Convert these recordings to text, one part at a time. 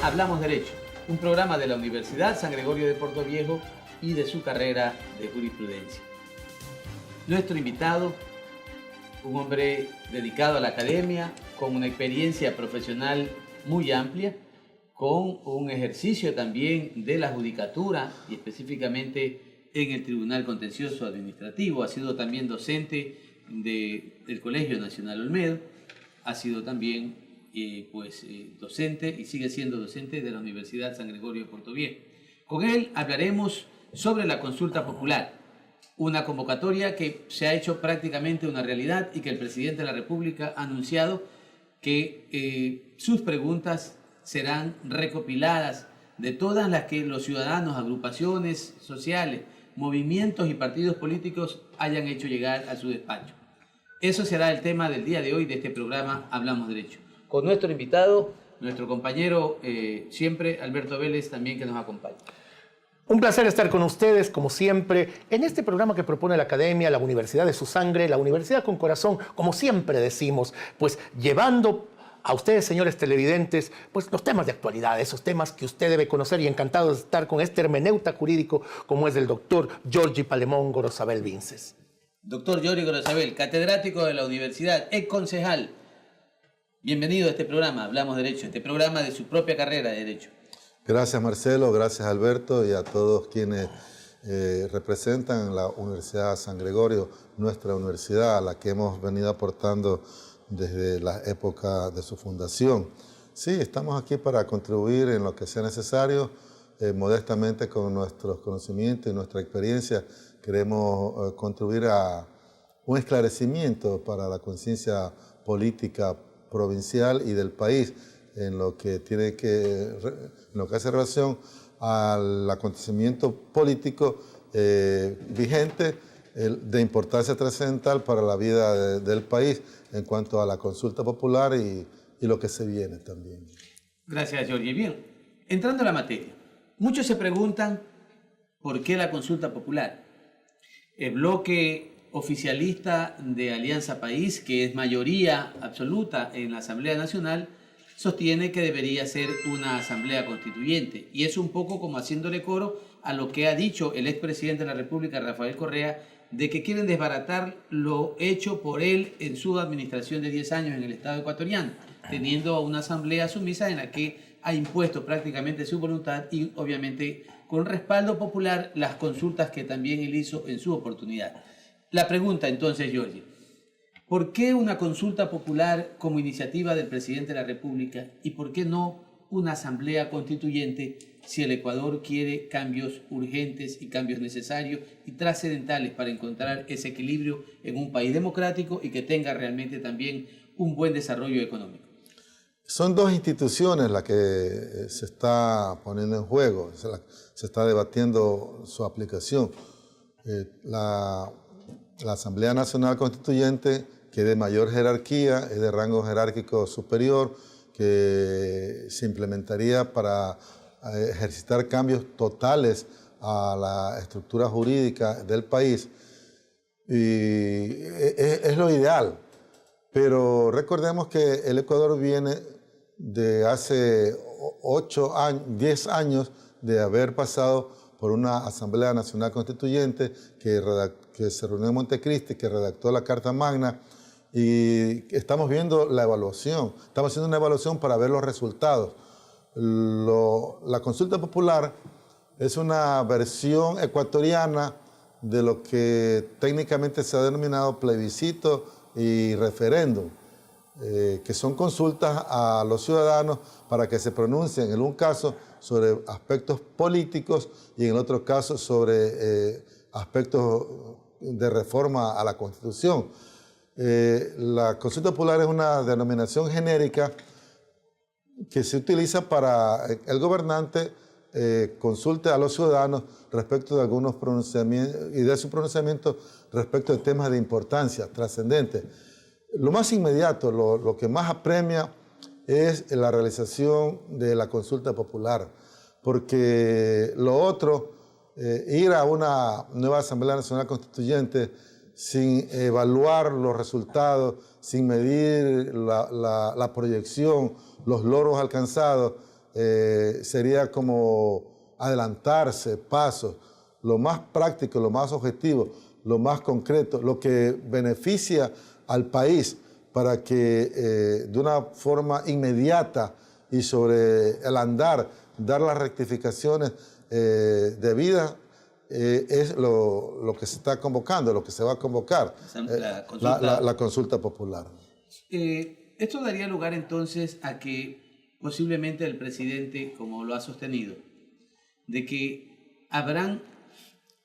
Hablamos Derecho, un programa de la Universidad San Gregorio de Portoviejo y de su carrera de jurisprudencia. Nuestro invitado, un hombre dedicado a la academia, con una experiencia profesional muy amplia, con un ejercicio también de la judicatura y específicamente en el Tribunal Contencioso Administrativo. Ha sido también docente del Colegio Nacional Olmedo, ha sido también docente y sigue siendo docente de la Universidad San Gregorio de Portoviejo. Con él hablaremos sobre la consulta popular, una convocatoria que se ha hecho prácticamente una realidad y que el presidente de la República ha anunciado que sus preguntas serán recopiladas de todas las que los ciudadanos, agrupaciones sociales, movimientos y partidos políticos hayan hecho llegar a su despacho. Eso será el tema del día de hoy de este programa Hablamos Derecho. Con nuestro invitado, nuestro compañero siempre, Alberto Vélez, también que nos acompaña. Un placer estar con ustedes, como siempre, en este programa que propone la Academia, la Universidad de su Sangre, la Universidad con Corazón, como siempre decimos, pues llevando a ustedes, señores televidentes, pues los temas de actualidad, esos temas que usted debe conocer, y encantado de estar con este hermeneuta jurídico como es el doctor Giorgi Palemón Gorosabel Vinces. Doctor Giorgi Gorosabel, catedrático de la universidad, ex concejal. Bienvenido a este programa, Hablamos Derecho, este programa de su propia carrera de Derecho. Gracias Marcelo, gracias Alberto y a todos quienes representan la Universidad San Gregorio, nuestra universidad, a la que hemos venido aportando desde la época de su fundación. Sí, estamos aquí para contribuir en lo que sea necesario, modestamente con nuestros conocimientos y nuestra experiencia. Queremos contribuir a un esclarecimiento para la conciencia política provincial y del país en lo que hace relación al acontecimiento político vigente de importancia trascendental para la vida del país en cuanto a la consulta popular y lo que se viene también. Gracias, Giorgi. Bien, entrando a la materia, muchos se preguntan por qué la consulta popular. El bloque oficialista de Alianza País, que es mayoría absoluta en la Asamblea Nacional, sostiene que debería ser una asamblea constituyente, y es un poco como haciéndole coro a lo que ha dicho el expresidente de la República, Rafael Correa, de que quieren desbaratar lo hecho por él en su administración de 10 años en el Estado ecuatoriano, teniendo una asamblea sumisa en la que ha impuesto prácticamente su voluntad y obviamente con respaldo popular las consultas que también él hizo en su oportunidad. La pregunta entonces, Giorgi, ¿por qué una consulta popular como iniciativa del presidente de la República y por qué no una asamblea constituyente si el Ecuador quiere cambios urgentes y cambios necesarios y trascendentales para encontrar ese equilibrio en un país democrático y que tenga realmente también un buen desarrollo económico? Son dos instituciones las que se está poniendo en juego, se está debatiendo su aplicación. La Asamblea Nacional Constituyente, que es de mayor jerarquía, es de rango jerárquico superior, que se implementaría para ejercitar cambios totales a la estructura jurídica del país. Y es lo ideal, pero recordemos que el Ecuador viene de hace 10 años de haber pasado por una Asamblea Nacional Constituyente que se reunió en Montecristi, que redactó la Carta Magna, y estamos viendo la evaluación, estamos haciendo una evaluación para ver los resultados. La consulta popular es una versión ecuatoriana de lo que técnicamente se ha denominado plebiscito y referéndum, que son consultas a los ciudadanos para que se pronuncien en un caso sobre aspectos políticos y en el otro caso sobre aspectos de reforma a la Constitución. La consulta popular es una denominación genérica que se utiliza para el gobernante consulte a los ciudadanos respecto de algunos pronunciamientos y de su pronunciamiento respecto de temas de importancia trascendente. Lo más inmediato, lo que más apremia es la realización de la consulta popular, porque lo otro, ir a una nueva Asamblea Nacional Constituyente sin evaluar los resultados, sin medir la proyección, los logros alcanzados, sería como adelantarse pasos, lo más práctico, lo más objetivo, lo más concreto, lo que beneficia al país para que de una forma inmediata y sobre el andar dar las rectificaciones debidas es lo que se está convocando, lo que se va a convocar, la consulta popular. Esto daría lugar entonces a que posiblemente el presidente, como lo ha sostenido, de que habrán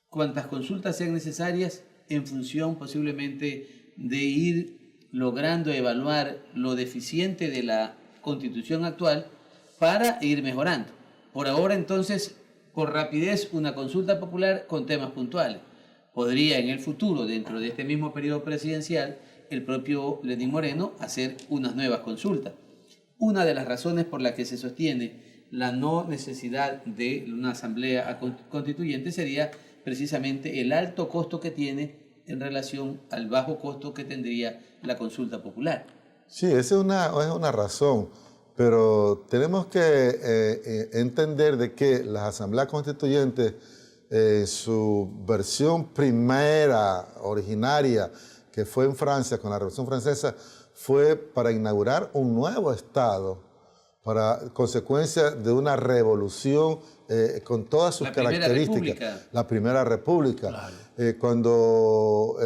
cuantas consultas sean necesarias en función posiblemente de ir logrando evaluar lo deficiente de la Constitución actual para ir mejorando. Por ahora entonces, por rapidez, una consulta popular con temas puntuales. Podría en el futuro, dentro de este mismo periodo presidencial, el propio Lenín Moreno hacer unas nuevas consultas. Una de las razones por las que se sostiene la no necesidad de una asamblea constituyente sería precisamente el alto costo que tiene en relación al bajo costo que tendría la consulta popular. Sí, esa es una razón, pero tenemos que entender de que las asambleas constituyentes, su versión primera, originaria, que fue en Francia con la Revolución Francesa, fue para inaugurar un nuevo Estado, para consecuencia de una revolución con todas sus características. La Primera República. Claro. Cuando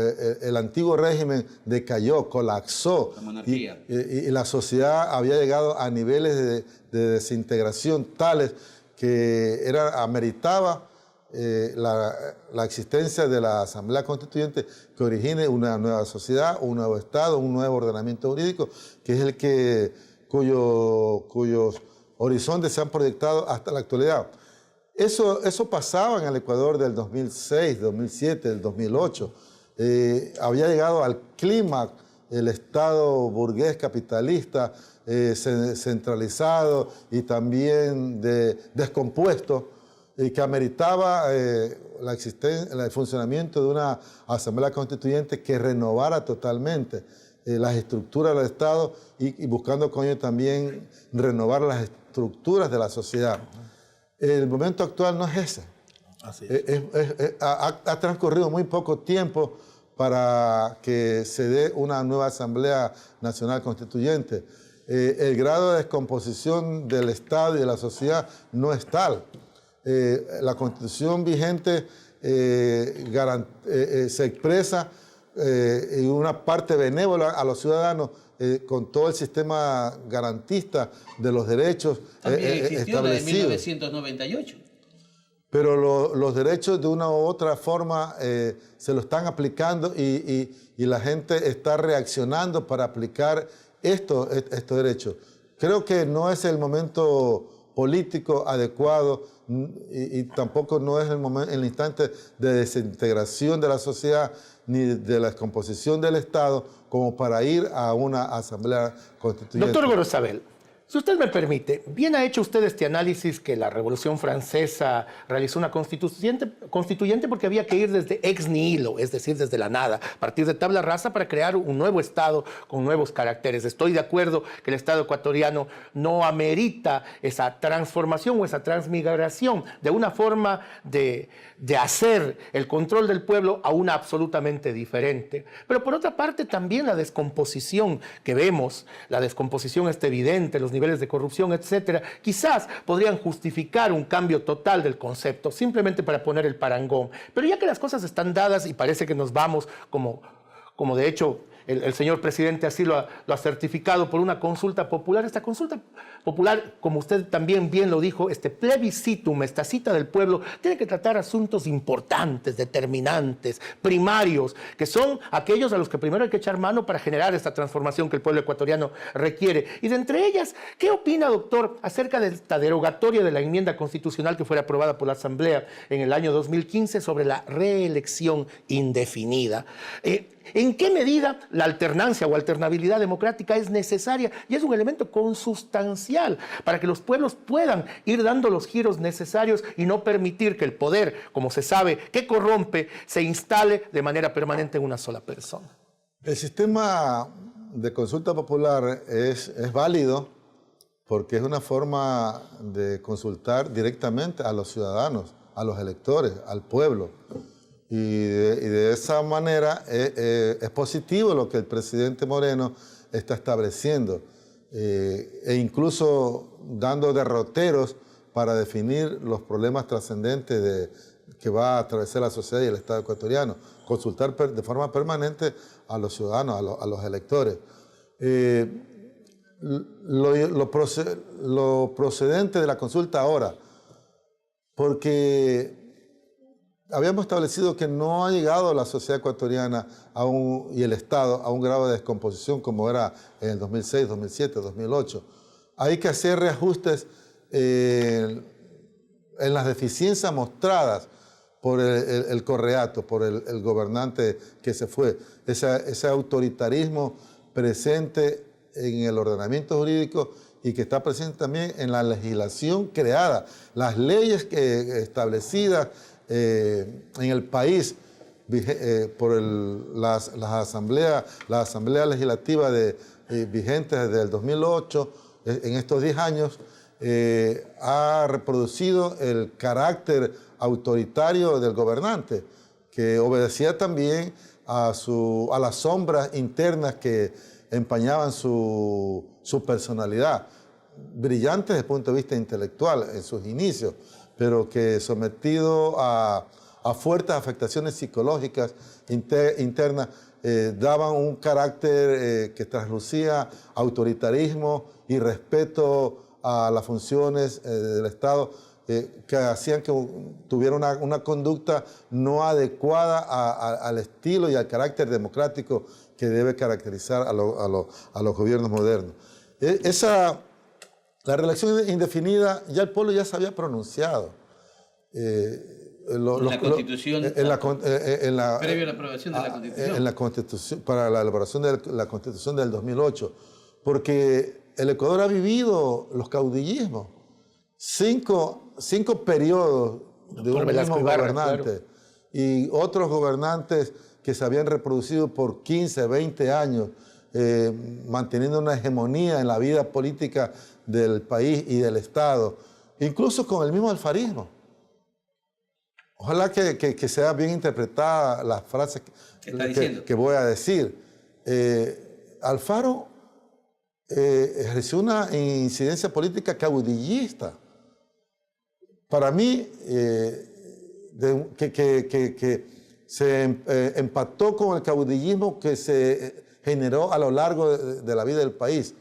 el antiguo régimen decayó, colapsó, la monarquía. Y la sociedad había llegado a niveles de desintegración tales que ameritaba la existencia de la Asamblea Constituyente que origine una nueva sociedad, un nuevo Estado, un nuevo ordenamiento jurídico, que es el que cuyos horizontes se han proyectado hasta la actualidad. Eso pasaba en el Ecuador del 2006, 2007, del 2008. Había llegado al clímax el Estado burgués capitalista, centralizado y también descompuesto, que ameritaba el funcionamiento de una Asamblea Constituyente que renovara totalmente las estructuras del Estado y buscando con ello también renovar las estructuras de la sociedad. El momento actual no es ese. Así es. Ha transcurrido muy poco tiempo para que se dé una nueva Asamblea Nacional Constituyente. El grado de descomposición del Estado y de la sociedad no es tal. La Constitución vigente se expresa en una parte benévola a los ciudadanos con todo el sistema garantista de los derechos existió la de 1998. Pero los derechos de una u otra forma se lo están aplicando y la gente está reaccionando para aplicar estos derechos. Creo que no es el momento político adecuado y tampoco no es el instante de desintegración de la sociedad ni de la descomposición del Estado como para ir a una asamblea constituyente. Doctor Gorosabel, si usted me permite, bien ha hecho usted este análisis que la Revolución Francesa realizó una constituyente porque había que ir desde ex nihilo, es decir, desde la nada, a partir de tabla rasa para crear un nuevo Estado con nuevos caracteres. Estoy de acuerdo que el Estado ecuatoriano no amerita esa transformación o esa transmigración de una forma de hacer el control del pueblo a una absolutamente diferente. Pero por otra parte también la descomposición que vemos, la descomposición está evidente, los niveles de corrupción, etcétera, quizás podrían justificar un cambio total del concepto, simplemente para poner el parangón. Pero ya que las cosas están dadas y parece que nos vamos como de hecho el señor presidente así lo ha certificado por una consulta popular. Esta consulta popular, como usted también bien lo dijo, este plebiscitum, esta cita del pueblo, tiene que tratar asuntos importantes, determinantes, primarios, que son aquellos a los que primero hay que echar mano para generar esta transformación que el pueblo ecuatoriano requiere. Y de entre ellas, ¿qué opina, doctor, acerca de esta derogatoria de la enmienda constitucional que fue aprobada por la Asamblea en el año 2015 sobre la reelección indefinida? ¿En qué medida la alternancia o alternabilidad democrática es necesaria y es un elemento consustancial para que los pueblos puedan ir dando los giros necesarios y no permitir que el poder, como se sabe, que corrompe, se instale de manera permanente en una sola persona? El sistema de consulta popular es válido porque es una forma de consultar directamente a los ciudadanos, a los electores, al pueblo. Y de esa manera es positivo lo que el presidente Moreno está estableciendo, e incluso dando derroteros para definir los problemas trascendentes que va a atravesar la sociedad y el Estado ecuatoriano, consultar de forma permanente a los ciudadanos, a los electores. Lo procedente de la consulta ahora, porque habíamos establecido que no ha llegado la sociedad ecuatoriana y el Estado a un grado de descomposición como era en el 2006, 2007, 2008. Hay que hacer reajustes en las deficiencias mostradas por el correato, por el gobernante que se fue. Ese autoritarismo presente en el ordenamiento jurídico y que está presente también en la legislación creada, las leyes establecidas en el país por las asambleas legislativas vigentes desde el 2008, en estos 10 años, ha reproducido el carácter autoritario del gobernante, que obedecía también a las sombras internas que empañaban su personalidad, brillante desde el punto de vista intelectual en sus inicios, pero que sometido a fuertes afectaciones psicológicas internas, daban un carácter que traslucía autoritarismo y respeto a las funciones del Estado, que hacían que tuviera una conducta no adecuada al estilo y al carácter democrático que debe caracterizar a los gobiernos modernos. La reelección indefinida, ya el pueblo ya se había pronunciado. La Constitución, previo a la aprobación de la Constitución. En la Constitución, para la elaboración de la Constitución del 2008, porque el Ecuador ha vivido los caudillismos, cinco periodos de un mismo gobernante y otros gobernantes que se habían reproducido por 15, 20 años, manteniendo una hegemonía en la vida política del país y del Estado, incluso con el mismo alfarismo. Ojalá que sea bien interpretada la frase que voy a decir. Alfaro ejerció una incidencia política caudillista. Para mí, que se empató con el caudillismo que se generó a lo largo de la vida del país.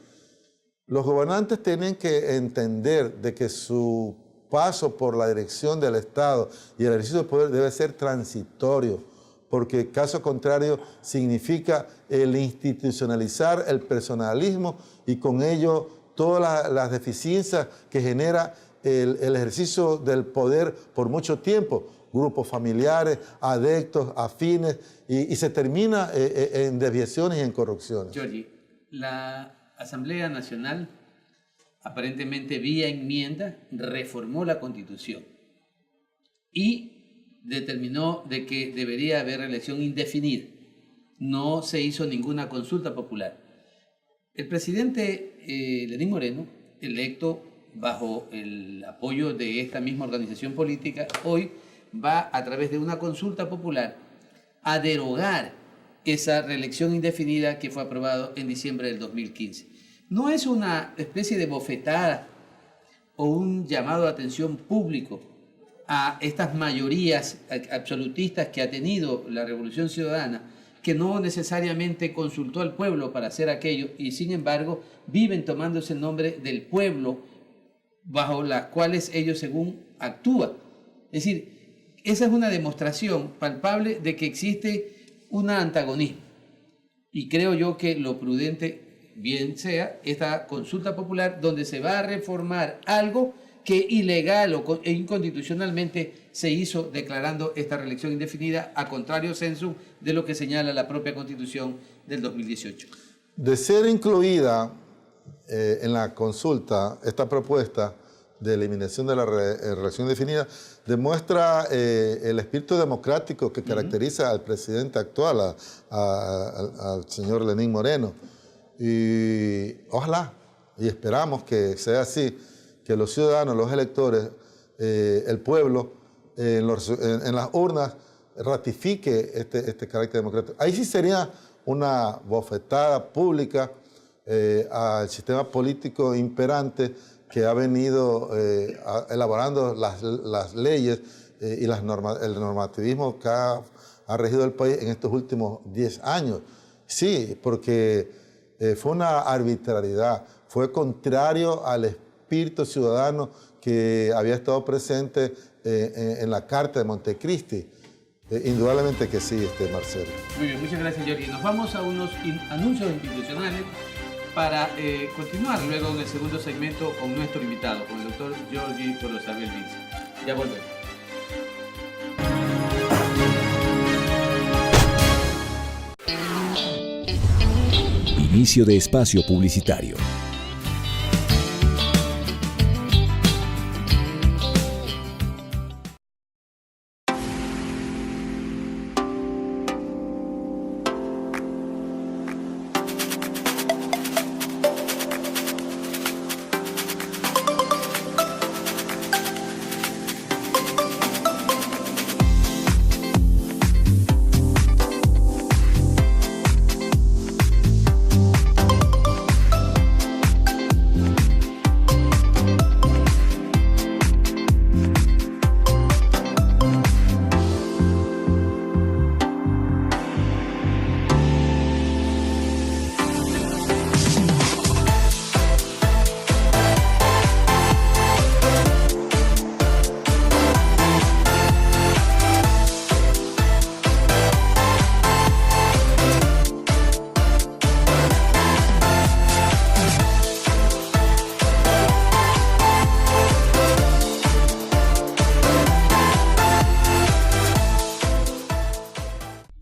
Los gobernantes tienen que entender de que su paso por la dirección del Estado y el ejercicio del poder debe ser transitorio, porque caso contrario significa el institucionalizar el personalismo y con ello todas las deficiencias que genera el ejercicio del poder por mucho tiempo, grupos familiares, adeptos, afines, y se termina en desviaciones y en corrupciones. Giorgi, la Asamblea Nacional, aparentemente vía enmienda, reformó la Constitución y determinó de que debería haber reelección indefinida. No se hizo ninguna consulta popular. El presidente Lenín Moreno, electo bajo el apoyo de esta misma organización política, hoy va a través de una consulta popular a derogar esa reelección indefinida que fue aprobado en diciembre del 2015. No es una especie de bofetada o un llamado de atención público a estas mayorías absolutistas que ha tenido la Revolución Ciudadana, que no necesariamente consultó al pueblo para hacer aquello y sin embargo viven tomándose el nombre del pueblo bajo las cuales ellos según actúan. Es decir, esa es una demostración palpable de que existe un antagonismo y creo yo que lo prudente bien sea esta consulta popular donde se va a reformar algo que ilegal e inconstitucionalmente se hizo declarando esta reelección indefinida a contrario sensu de lo que señala la propia Constitución del 2018. De ser incluida en la consulta esta propuesta de eliminación de la reelección indefinida, demuestra el espíritu democrático que caracteriza al presidente actual, al señor Lenín Moreno. Y ojalá y esperamos que sea así, que los ciudadanos, los electores, el pueblo, en las urnas, ratifique este carácter democrático. Ahí sí sería una bofetada pública al sistema político imperante que ha venido elaborando las leyes y el normativismo que ha regido el país en estos últimos 10 años. Sí, porque fue una arbitrariedad, fue contrario al espíritu ciudadano que había estado presente en la Carta de Montecristi. Indudablemente que sí, Marcelo. Muy bien, muchas gracias, Jorge. Nos vamos a unos anuncios institucionales para continuar luego en el segundo segmento con nuestro invitado, con el doctor Jorge Gorosabel Vinces. Ya volvemos. Inicio de espacio publicitario.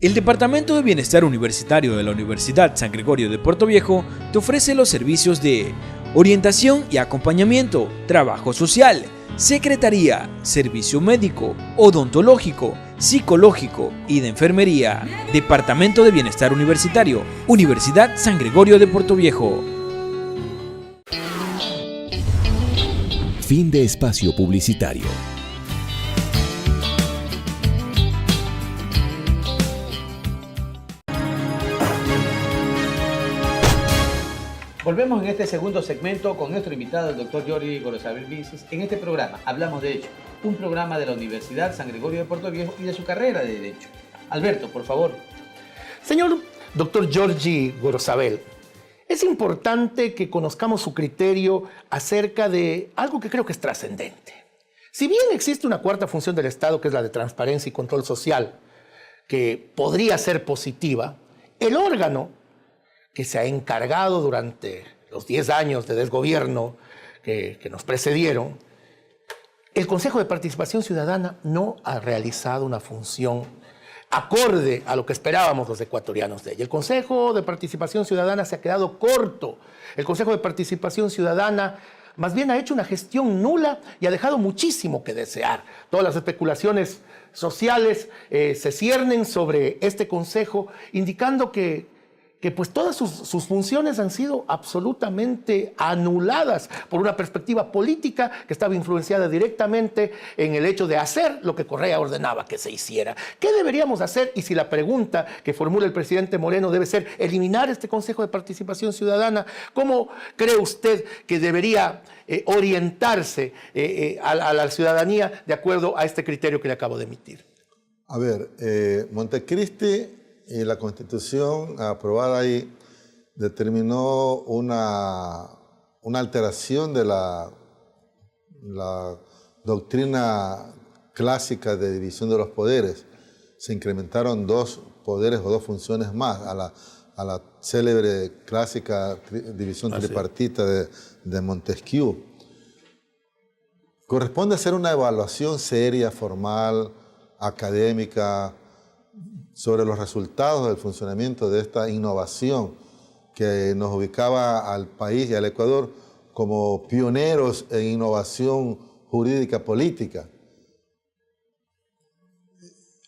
El Departamento de Bienestar Universitario de la Universidad San Gregorio de Puerto Viejo te ofrece los servicios de orientación y acompañamiento, trabajo social, secretaría, servicio médico, odontológico, psicológico y de enfermería. Departamento de Bienestar Universitario, Universidad San Gregorio de Puerto Viejo. Fin de espacio publicitario. Volvemos en este segundo segmento con nuestro invitado, el doctor Jorge Gorosabel Vinces. En este programa hablamos de Derecho, un programa de la Universidad San Gregorio de Puerto Viejo y de su carrera de Derecho. Alberto, por favor. Señor doctor Jorge Gorosabel, es importante que conozcamos su criterio acerca de algo que creo que es trascendente. Si bien existe una cuarta función del Estado, que es la de transparencia y control social, que podría ser positiva, el órgano que se ha encargado durante los 10 años de desgobierno que nos precedieron, el Consejo de Participación Ciudadana no ha realizado una función acorde a lo que esperábamos los ecuatorianos de ella. El Consejo de Participación Ciudadana se ha quedado corto. El Consejo de Participación Ciudadana más bien ha hecho una gestión nula y ha dejado muchísimo que desear. Todas las especulaciones sociales se ciernen sobre este Consejo, indicando que pues todas sus funciones han sido absolutamente anuladas por una perspectiva política que estaba influenciada directamente en el hecho de hacer lo que Correa ordenaba que se hiciera. ¿Qué deberíamos hacer? Y si la pregunta que formula el presidente Moreno debe ser eliminar este Consejo de Participación Ciudadana, ¿cómo cree usted que debería orientarse a la ciudadanía de acuerdo a este criterio que le acabo de emitir? A ver, Montecristi y la Constitución aprobada ahí determinó una alteración de la doctrina clásica de división de los poderes. Se incrementaron 2 poderes o 2 funciones más a la célebre clásica división tripartita de Montesquieu. Corresponde hacer una evaluación seria, formal, académica, sobre los resultados del funcionamiento de esta innovación que nos ubicaba al país y al Ecuador como pioneros en innovación jurídica política.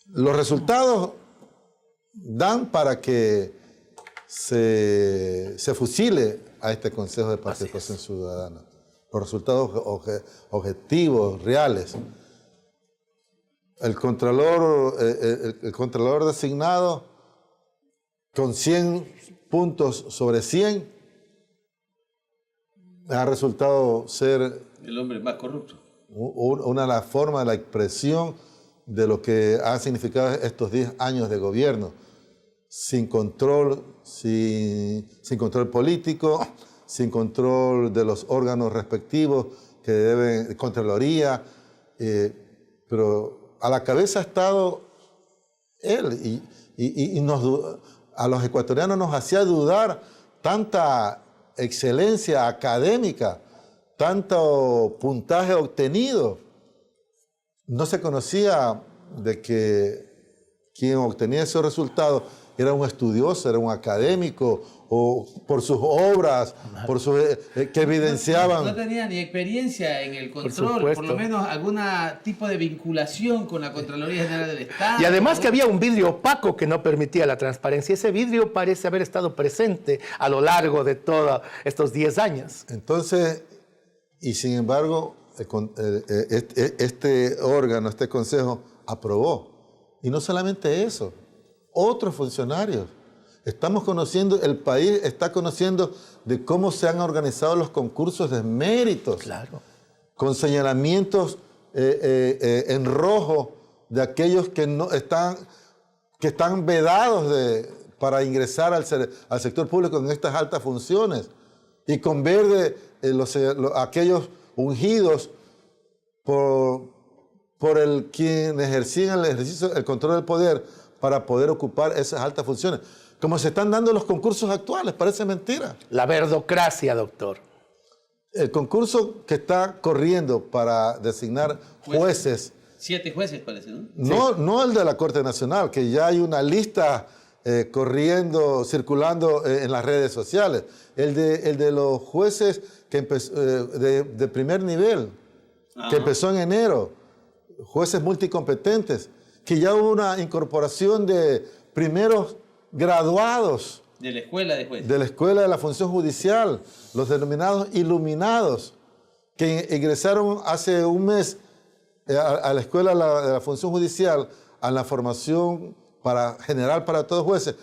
Los resultados dan para que se fusile a este Consejo de Participación Ciudadana. Los resultados objetivos, reales. El Contralor designado con 100 puntos sobre 100 ha resultado ser el hombre más corrupto. Una de las formas de la expresión de lo que ha significado estos 10 años de gobierno. Sin control, sin control político, sin control de los órganos respectivos que deben, Contraloría, pero a la cabeza ha estado él y a los ecuatorianos nos hacía dudar tanta excelencia académica, tanto puntaje obtenido. No se conocía de que quien obtenía esos resultados era un estudioso, era un académico, o por sus obras, por sus, que evidenciaban. No tenía ni experiencia en el control, por lo menos algún tipo de vinculación con la Contraloría General del Estado. Y además que había un vidrio opaco que no permitía la transparencia. Ese vidrio parece haber estado presente a lo largo de todos estos 10 años. Entonces, y sin embargo, este órgano, este consejo, aprobó. Y no solamente eso, otros funcionarios. Estamos conociendo, el país está conociendo de cómo se han organizado los concursos de méritos. Claro. Con señalamientos en rojo de aquellos que están vedados para ingresar al sector público en estas altas funciones. Y con verde aquellos ungidos por quien ejercían el control del poder para poder ocupar esas altas funciones. Como se están dando los concursos actuales, parece mentira. La verdocracia, doctor. El concurso que está corriendo para designar jueces. 7 jueces parece, ¿no? No el de la Corte Nacional, que ya hay una lista circulando en las redes sociales. El de los jueces que de primer nivel, que empezó en enero. Jueces multicompetentes, que ya hubo una incorporación de primeros graduados de la escuela de jueces. De la escuela de la función judicial, los denominados iluminados, que ingresaron hace un mes a la escuela de la función judicial, a la formación general para todos jueces,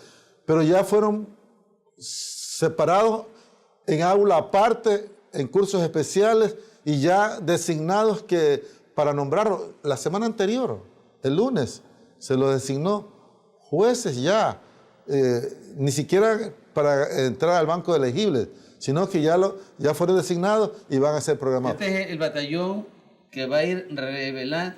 pero ya fueron separados en aula aparte, en cursos especiales y ya designados para nombrarlos. La semana anterior, el lunes, se los designó jueces ya. Ni siquiera para entrar al banco de elegibles, sino que ya fueron designados y van a ser programados. Este es el batallón que va a ir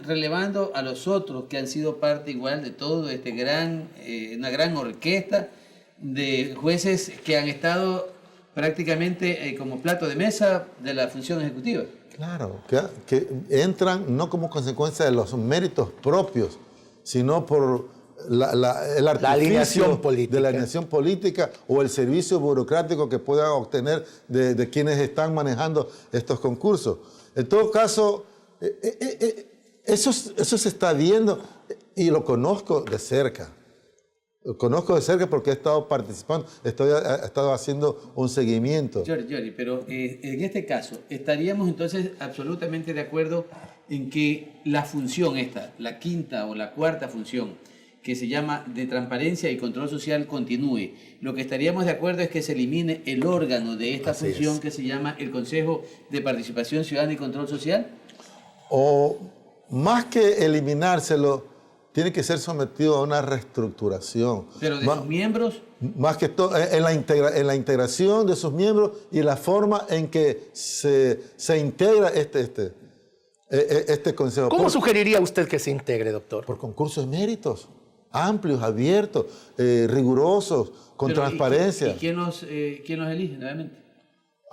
relevando a los otros que han sido parte igual de todo una gran orquesta de jueces que han estado prácticamente como plato de mesa de la función ejecutiva. Claro, que entran no como consecuencia de los méritos propios, sino por el artificio de la alineación política o el servicio burocrático que puedan obtener de quienes están manejando estos concursos. En todo caso, eso se está viendo y lo conozco de cerca. Lo conozco de cerca porque he estado participando, he estado haciendo un seguimiento. Jordi, pero en este caso, ¿estaríamos entonces absolutamente de acuerdo en que la función la quinta o la cuarta función, que se llama de transparencia y control social, continúe? Lo que estaríamos de acuerdo es que se elimine el órgano de esta función que se llama el Consejo de Participación Ciudadana y Control Social. O más que eliminárselo, tiene que ser sometido a una reestructuración. ¿Pero de sus miembros? Más que todo, en la integración de sus miembros y la forma en que se integra este consejo. ¿Cómo sugeriría usted que se integre, doctor? Por concursos de méritos, amplios, abiertos, rigurosos, con transparencia. ¿Y quién los elige nuevamente?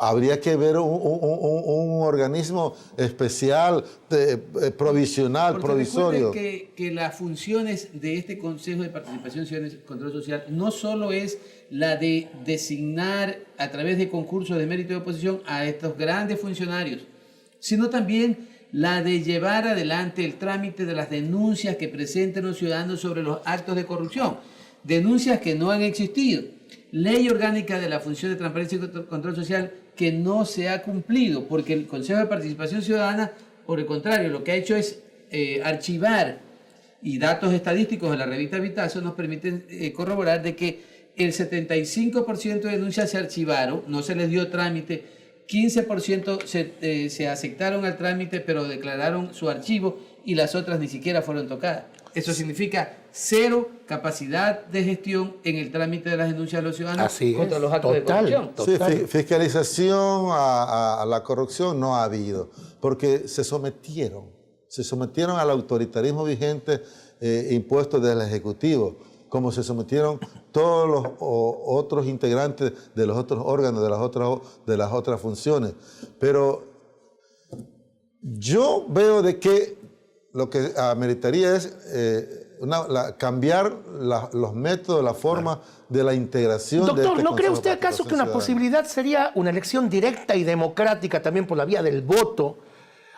Habría que ver un organismo especial, provisional, porque provisorio. Que las funciones de este Consejo de Participación Ciudadana y Control Social no solo es la de designar a través de concursos de mérito de oposición a estos grandes funcionarios, sino también la de llevar adelante el trámite de las denuncias que presenten los ciudadanos sobre los actos de corrupción. denuncias que no han existido, ley orgánica de la función de transparencia y control social que no se ha cumplido, porque el Consejo de Participación Ciudadana, por el contrario, lo que ha hecho es archivar, y datos estadísticos de la revista Vitazo nos permiten corroborar de que el 75% de denuncias se archivaron, no se les dio trámite, 15% se aceptaron al trámite pero declararon su archivo y las otras ni siquiera fueron tocadas. Eso significa cero capacidad de gestión en el trámite de las denuncias de los ciudadanos contra los actos de corrupción. Sí, fiscalización a la corrupción no ha habido, porque se sometieron al autoritarismo vigente impuesto desde el Ejecutivo, como se sometieron todos los otros integrantes de los otros órganos, de las otras funciones. Pero yo veo de que lo que ameritaría es cambiar los métodos, la forma de la integración. Doctor, ¿no cree usted acaso que una posibilidad sería una elección directa y democrática también por la vía del voto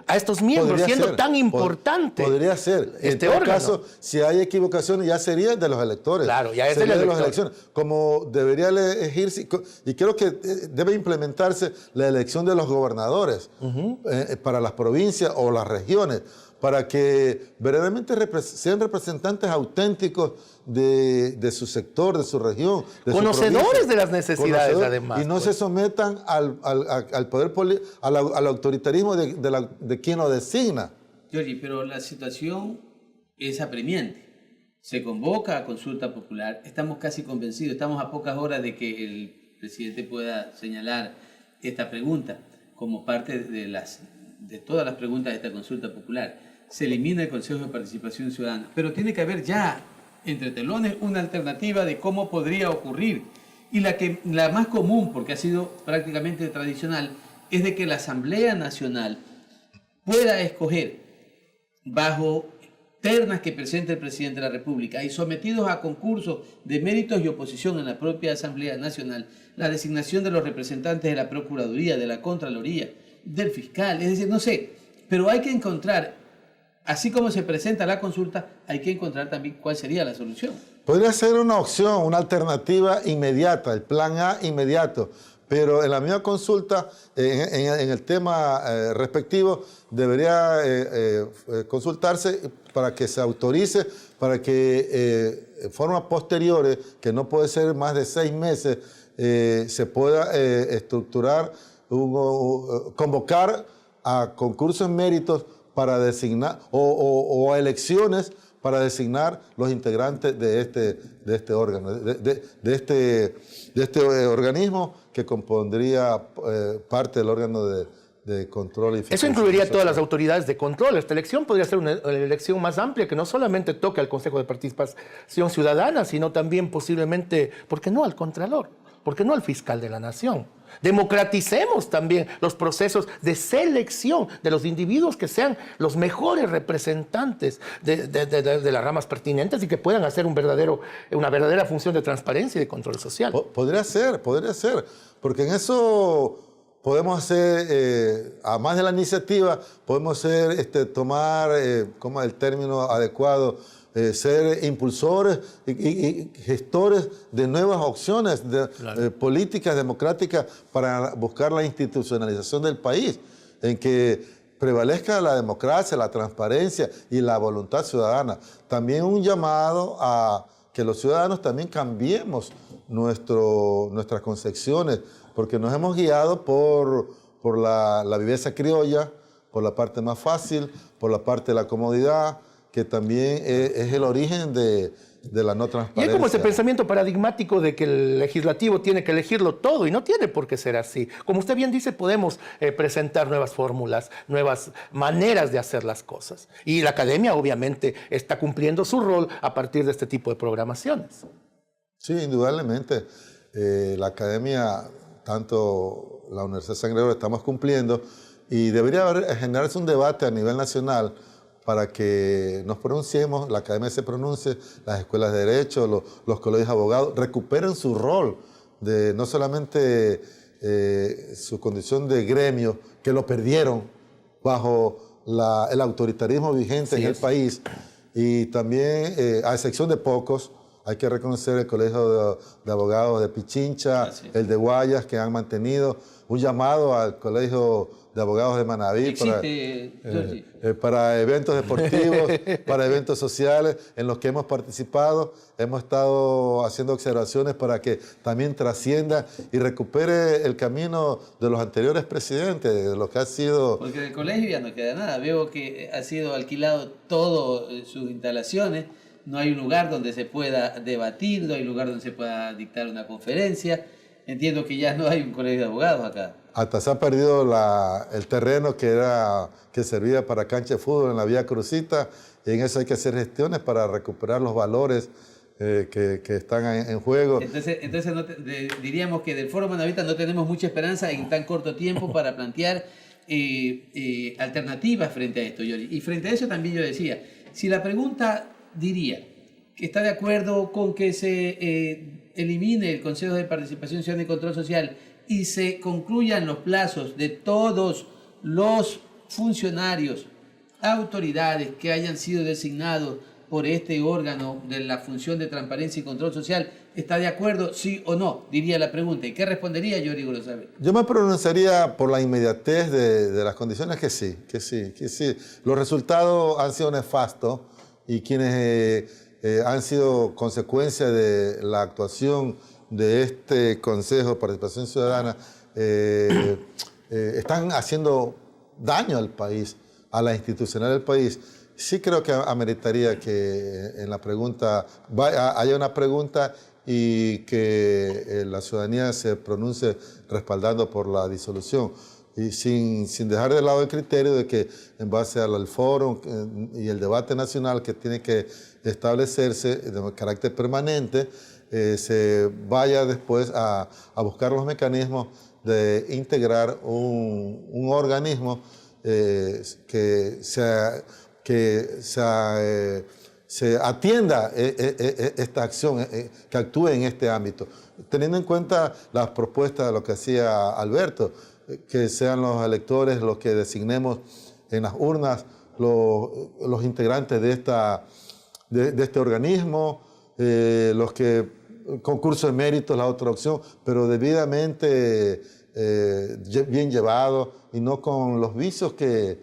a estos miembros, siendo tan importante? Podría ser. En todo caso, si hay equivocaciones, ya sería de los electores. Claro, ya es de las elecciones. Como debería elegirse, y creo que debe implementarse la elección de los gobernadores para las provincias o las regiones, para que verdaderamente sean representantes auténticos de su sector, de su región, de conocedores de las necesidades, además. Y no se sometan al poder al autoritarismo de quien lo designa. Giorgi, pero la situación es apremiante. Se convoca a consulta popular, estamos casi convencidos, estamos a pocas horas de que el presidente pueda señalar esta pregunta como parte de todas las preguntas de esta consulta popular. Se elimina el Consejo de Participación Ciudadana, pero tiene que haber ya, entre telones, una alternativa de cómo podría ocurrir. Y la más común, porque ha sido prácticamente tradicional, es de que la Asamblea Nacional pueda escoger bajo ternas que presente el presidente de la República y sometidos a concursos de méritos y oposición en la propia Asamblea Nacional, la designación de los representantes de la Procuraduría, de la Contraloría, del fiscal, es decir, no sé, pero hay que encontrar. Así como se presenta la consulta, hay que encontrar también cuál sería la solución. Podría ser una opción, una alternativa inmediata, el plan A inmediato, pero en la misma consulta, en el tema respectivo, debería consultarse para que se autorice, para que en forma posteriores, que no puede ser más de 6 meses, se pueda estructurar, convocar a concursos en méritos para designar, o a elecciones para designar los integrantes de este órgano, de este organismo que compondría parte del órgano de control y fiscalización. Eso incluiría todas las autoridades de control. Esta elección podría ser una elección más amplia que no solamente toque al Consejo de Participación Ciudadana, sino también posiblemente, ¿por qué no al Contralor? ¿Por qué no al fiscal de la Nación? Democraticemos también los procesos de selección de los individuos que sean los mejores representantes de las ramas pertinentes y que puedan hacer una verdadera función de transparencia y de control social. Podría ser, porque en eso podemos hacer, además de la iniciativa, podemos tomar, como el término adecuado, ser impulsores y gestores de nuevas opciones políticas, democráticas, para buscar la institucionalización del país, en que prevalezca la democracia, la transparencia y la voluntad ciudadana. También un llamado a que los ciudadanos también cambiemos nuestras concepciones, porque nos hemos guiado por la viveza criolla, por la parte más fácil, por la parte de la comodidad, que también es el origen de la no transparencia. Y hay como ese pensamiento paradigmático de que el legislativo tiene que elegirlo todo, y no tiene por qué ser así. Como usted bien dice, podemos presentar nuevas fórmulas, nuevas maneras de hacer las cosas. Y la academia obviamente está cumpliendo su rol a partir de este tipo de programaciones. Sí, indudablemente. La academia, tanto la Universidad de San Gregorio, estamos cumpliendo, y debería generarse un debate a nivel nacional para que nos pronunciemos, la academia se pronuncie, las escuelas de derecho, los colegios de abogados recuperen su rol de no solamente su condición de gremio, que lo perdieron bajo el autoritarismo vigente en el país, y también, a excepción de pocos, Hay que reconocer el Colegio de Abogados de Pichincha, el de Guayas, que han mantenido un llamado al Colegio de Abogados de Manaví para eventos deportivos, para eventos sociales en los que hemos participado. Hemos estado haciendo observaciones para que también trascienda y recupere el camino de los anteriores presidentes, de lo que ha sido... Porque del colegio ya no queda nada. Veo que ha sido alquilado todo sus instalaciones. No hay un lugar donde se pueda debatir, no hay un lugar donde se pueda dictar una conferencia. Entiendo que ya no hay un colegio de abogados acá. Hasta se ha perdido el terreno que servía para cancha de fútbol en la Vía Crucita, y en eso hay que hacer gestiones para recuperar los valores que están en juego. Entonces diríamos que del Foro Manavita no tenemos mucha esperanza en tan corto tiempo para plantear alternativas frente a esto, Giorgi. Y frente a eso también yo decía, si la pregunta diría que está de acuerdo con que se elimine el Consejo de Participación Ciudadana y Control Social y se concluyan los plazos de todos los funcionarios, autoridades que hayan sido designados por este órgano de la función de transparencia y control social, ¿está de acuerdo, sí o no? Diría la pregunta. ¿Y qué respondería Giorgi Gorosabel? Yo me pronunciaría por la inmediatez de las condiciones que sí. Los resultados han sido nefastos y quienes han sido consecuencia de la actuación de este Consejo de Participación Ciudadana están haciendo daño al país, a la institucionalidad del país. Sí creo que ameritaría que en la pregunta haya una pregunta y que la ciudadanía se pronuncie respaldando por la disolución. Y sin dejar de lado el criterio de que en base al foro y el debate nacional que tiene que establecerse de carácter permanente, se vaya después a buscar los mecanismos de integrar un organismo que se atienda esta acción, que actúe en este ámbito, teniendo en cuenta las propuestas de lo que hacía Alberto, que sean los electores los que designemos en las urnas los integrantes de este organismo, los que concurso de méritos, la otra opción, pero debidamente bien llevado y no con los vicios que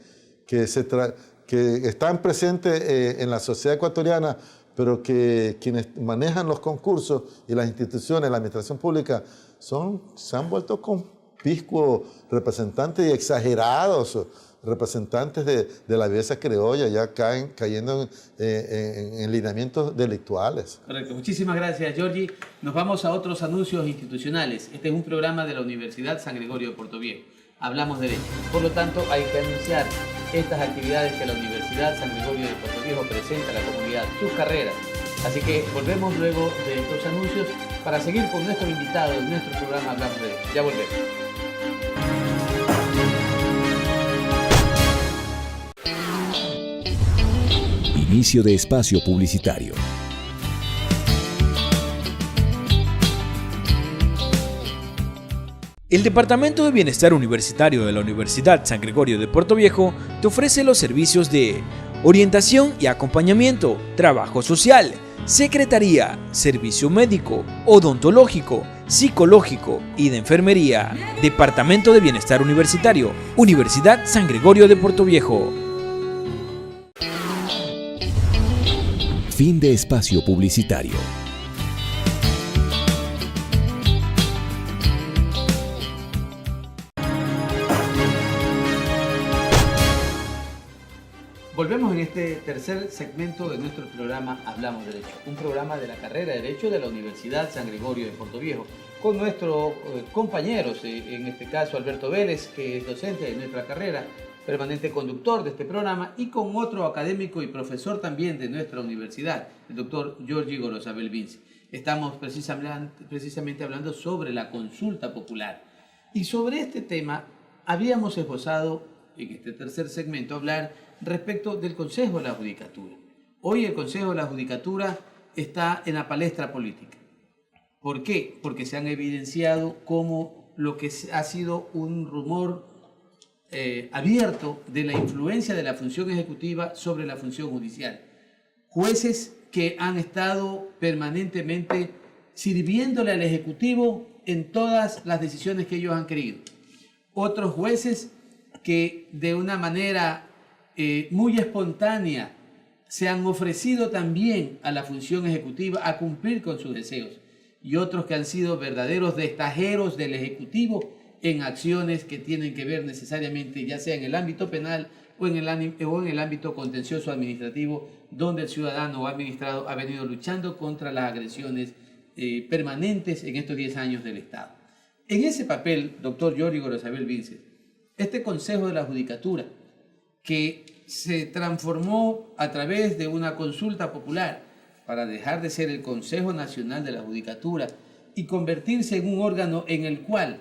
están presentes en la sociedad ecuatoriana, pero que quienes manejan los concursos y las instituciones, la administración pública, se han vuelto conspicuos representantes y exagerados representantes de la belleza criolla, ya cayendo en lineamientos delictuales. Correcto. Muchísimas gracias, Giorgi. Nos vamos a otros anuncios institucionales. Este es un programa de la Universidad San Gregorio de Puerto Viejo. Hablamos derecho. Por lo tanto, hay que anunciar estas actividades que la Universidad San Gregorio de Puerto Viejo presenta a la comunidad, sus carreras. Así que volvemos luego de estos anuncios para seguir con nuestro invitado en nuestro programa Hablamos Derecho. Ya volvemos. Inicio de espacio publicitario. El Departamento de Bienestar Universitario de la Universidad San Gregorio de Puerto Viejo te ofrece los servicios de orientación y acompañamiento, trabajo social, secretaría, servicio médico, odontológico, psicológico y de enfermería. Departamento de Bienestar Universitario, Universidad San Gregorio de Puerto Viejo. Fin de espacio publicitario. Volvemos en este tercer segmento de nuestro programa Hablamos Derecho, un programa de la carrera de Derecho de la Universidad San Gregorio de Puerto Viejo, con nuestros compañeros, en este caso Alberto Vélez, que es docente de nuestra carrera, permanente conductor de este programa, y con otro académico y profesor también de nuestra universidad, el doctor Giorgi Gorosabel Vinci. Estamos precisamente hablando sobre la consulta popular. Y sobre este tema habíamos esbozado en este tercer segmento hablar respecto del Consejo de la Judicatura. Hoy el Consejo de la Judicatura está en la palestra política. ¿Por qué? Porque se han evidenciado como lo que ha sido un rumor abierto de la influencia de la función ejecutiva sobre la función judicial. Jueces que han estado permanentemente sirviéndole al Ejecutivo en todas las decisiones que ellos han querido. Otros jueces que de una manera muy espontánea se han ofrecido también a la función ejecutiva a cumplir con sus deseos, y otros que han sido verdaderos destajeros del Ejecutivo en acciones que tienen que ver necesariamente ya sea en el ámbito penal o en el ámbito contencioso administrativo, donde el ciudadano o administrado ha venido luchando contra las agresiones permanentes en estos 10 años del Estado. En ese papel, doctor Jordi Gorosabel Vinces, este Consejo de la Judicatura, que se transformó a través de una consulta popular para dejar de ser el Consejo Nacional de la Judicatura y convertirse en un órgano en el cual,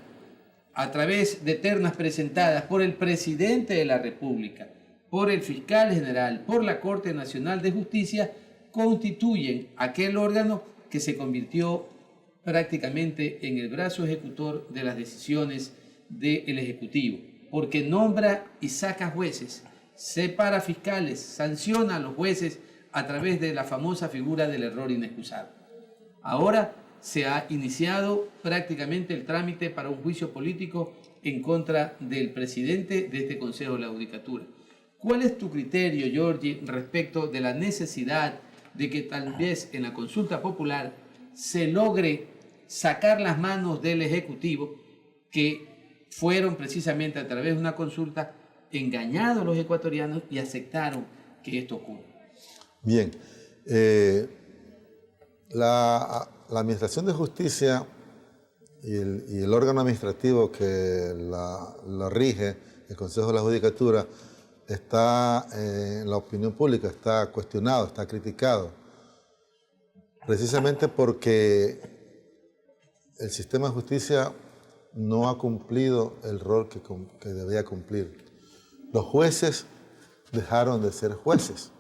a través de ternas presentadas por el presidente de la República, por el fiscal general, por la Corte Nacional de Justicia, constituyen aquel órgano que se convirtió prácticamente en el brazo ejecutor de las decisiones del Ejecutivo, porque nombra y saca jueces, separa fiscales, sanciona a los jueces a través de la famosa figura del error inexcusable. Ahora se ha iniciado prácticamente el trámite para un juicio político en contra del presidente de este Consejo de la Judicatura. ¿Cuál es tu criterio, Jordi, respecto de la necesidad de que tal vez en la consulta popular se logre sacar las manos del Ejecutivo, que fueron precisamente a través de una consulta engañados los ecuatorianos y aceptaron que esto ocurra? Bien, la Administración de Justicia y el órgano administrativo que la rige, el Consejo de la Judicatura, está en la opinión pública, está cuestionado, está criticado, precisamente porque el sistema de justicia no ha cumplido el rol que debía cumplir. Los jueces dejaron de ser jueces,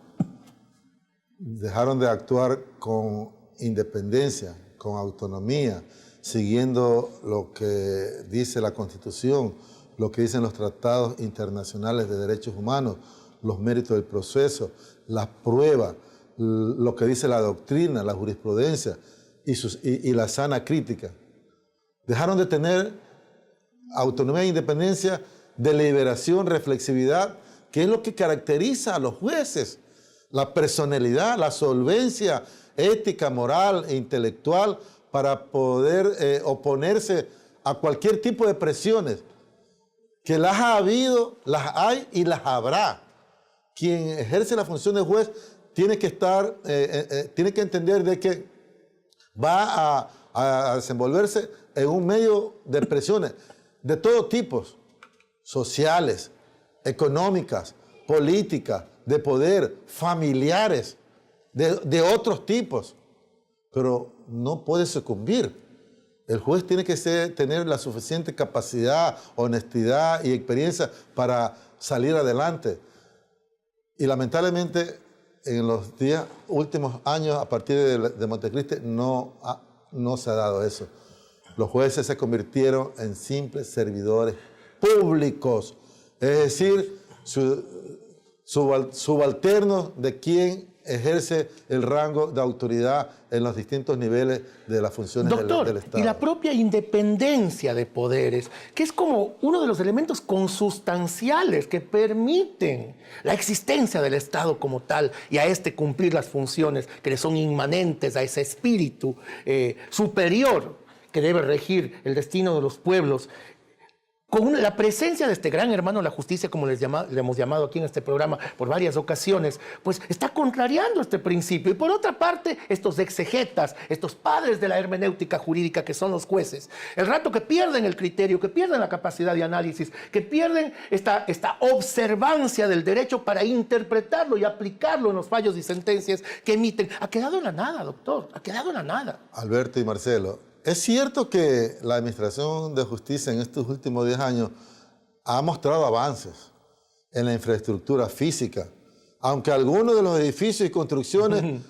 dejaron de actuar con independencia, con autonomía, siguiendo lo que dice la Constitución, lo que dicen los tratados internacionales de derechos humanos, los méritos del proceso, las pruebas, lo que dice la doctrina, la jurisprudencia y la sana crítica. Dejaron de tener autonomía e independencia, deliberación, reflexividad, que es lo que caracteriza a los jueces. La personalidad, la solvencia ética, moral e intelectual para poder oponerse a cualquier tipo de presiones. Que las ha habido, las hay y las habrá. Quien ejerce la función de juez tiene que tiene que entender de que va a desenvolverse en un medio de presiones de todo tipo, sociales, económicas, políticas, de poder, familiares, de otros tipos, pero no puede sucumbir. El juez tiene que tener la suficiente capacidad, honestidad y experiencia para salir adelante. Y lamentablemente, en los últimos años, a partir de Montecristi, no se ha dado eso. Los jueces se convirtieron en simples servidores públicos, es decir, subalternos de quien ejerce el rango de autoridad en los distintos niveles de las funciones del Estado. Y la propia independencia de poderes, que es como uno de los elementos consustanciales que permiten la existencia del Estado como tal y a este cumplir las funciones que le son inmanentes a ese espíritu superior que debe regir el destino de los pueblos. Con la presencia de este gran hermano de la justicia, como le hemos llamado aquí en este programa por varias ocasiones, pues está contrariando este principio. Y por otra parte, estos exegetas, estos padres de la hermenéutica jurídica que son los jueces, el rato que pierden el criterio, que pierden la capacidad de análisis, que pierden esta observancia del derecho para interpretarlo y aplicarlo en los fallos y sentencias que emiten, ha quedado en la nada, doctor, ha quedado en la nada. Alberto y Marcelo, es cierto que la Administración de Justicia en estos últimos 10 años ha mostrado avances en la infraestructura física, aunque algunos de los edificios y construcciones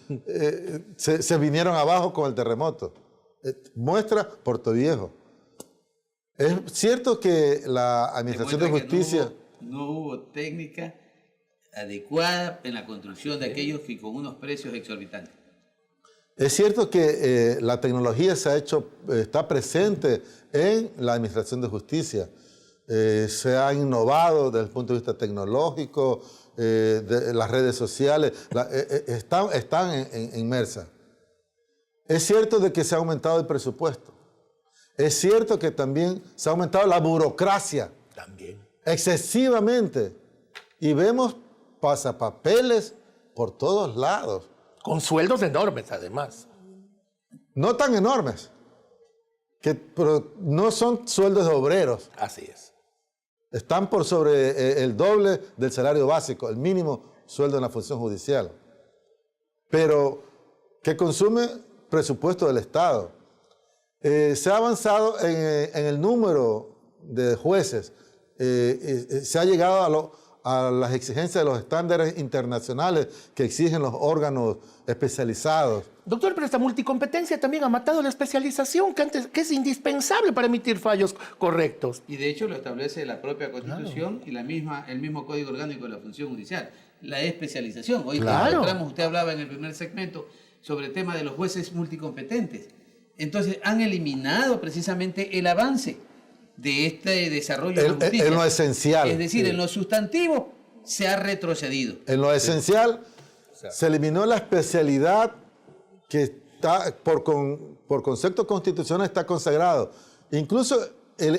se vinieron abajo con el terremoto. Muestra Puerto Viejo. Es cierto que la Administración de Justicia... No hubo técnica adecuada en la construcción de aquellos que con unos precios exorbitantes. Es cierto que la tecnología está presente en la administración de justicia. Se ha innovado desde el punto de vista tecnológico, de las redes sociales, están inmersas. Es cierto de que se ha aumentado el presupuesto. Es cierto que también se ha aumentado la burocracia. También. Excesivamente. Y vemos pasapapeles por todos lados. Con sueldos enormes, además. No tan enormes, pero no son sueldos de obreros. Así es. Están por sobre el doble del salario básico, el mínimo sueldo en la función judicial. Pero que consume presupuesto del Estado. Se ha avanzado en el número de jueces. Se ha llegado a las exigencias de los estándares internacionales que exigen los órganos especializados. Doctor, pero esta multicompetencia también ha matado la especialización, que es indispensable para emitir fallos correctos. Y de hecho lo establece la propia Constitución y el mismo Código Orgánico de la Función Judicial, la especialización. Hoy usted hablaba en el primer segmento sobre el tema de los jueces multicompetentes. Entonces han eliminado precisamente el avance de este desarrollo de la justicia. En lo esencial. Es decir, en lo sustantivo se ha retrocedido. En lo esencial se eliminó la especialidad que está por concepto constitucional está consagrado. Incluso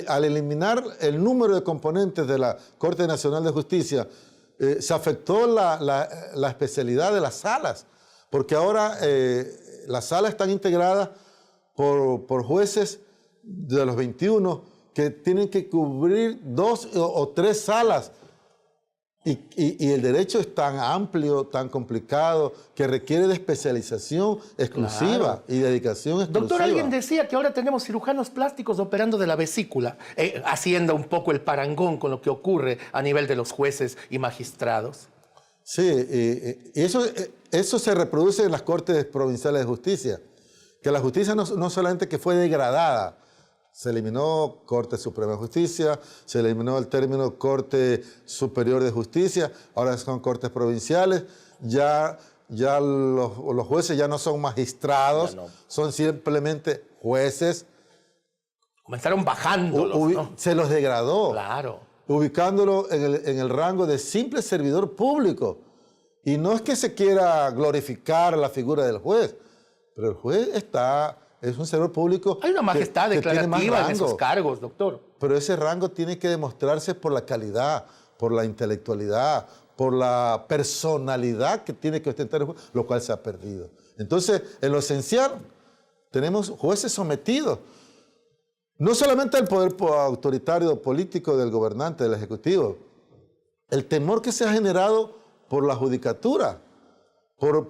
al eliminar el número de componentes de la Corte Nacional de Justicia, se afectó la especialidad de las salas, porque ahora las salas están integradas por jueces de los 21 que tienen que cubrir 2 o 3 salas. Y el derecho es tan amplio, tan complicado, que requiere de especialización exclusiva y dedicación exclusiva. Doctor, alguien decía que ahora tenemos cirujanos plásticos operando de la vesícula, haciendo un poco el parangón con lo que ocurre a nivel de los jueces y magistrados. Sí, y eso se reproduce en las Cortes Provinciales de Justicia, que la justicia no solamente que fue degradada, se eliminó Corte Suprema de Justicia, se eliminó el término Corte Superior de Justicia, ahora son Cortes Provinciales, ya los jueces ya no son magistrados, son simplemente jueces. Comenzaron bajándolos, ¿no? Se los degradó, ubicándolo en el rango de simple servidor público. Y no es que se quiera glorificar la figura del juez, pero el juez es un servidor público. Hay una majestad declarativa en esos cargos, doctor. Pero ese rango tiene que demostrarse por la calidad, por la intelectualidad, por la personalidad que tiene que ostentar el juez, lo cual se ha perdido. Entonces, en lo esencial, tenemos jueces sometidos, no solamente al poder autoritario político del gobernante, del ejecutivo, el temor que se ha generado por la judicatura, por